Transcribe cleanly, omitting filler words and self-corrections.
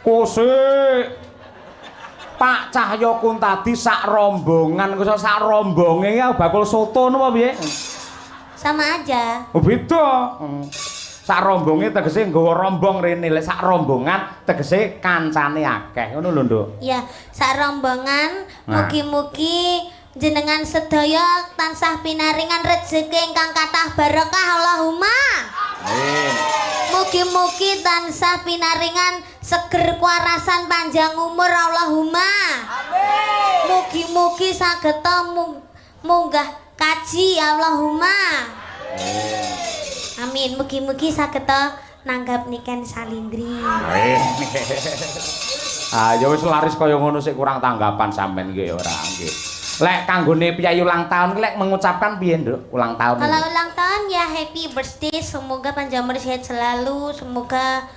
Kusik. Pak Cahyo Kuntadi sak rombongan, kok sak rombonge ya bakul soto napa piye? Sama aja. Oh beda. Sak rombonge tegese nggawa rombong rene, lek sak rombongan tegese kancane akeh. Ngono lho, Nduk. Ya, sak rombongan mugi-mugi jenengan sedaya tansah pinaringan rezeki ingkang kathah barokah Allahumma. Amin. Mugi-mugi tansah pinaringan seger kuarasan panjang umur Allahumma. Amin. Mugi-mugi sageta munggah kaji Allahumma. Amin. Mugi-mugi sageta nanggap niken salindri. Ah ya wis laris kaya ngono sik kurang tanggapan sampean nggih ora nggih. Lek kanggone piyayi ulang tahun lek mengucapkan piye, Nduk? Ulang tahun. Kalau ulang tahun ya happy birthday, semoga panjang umur sehat selalu, semoga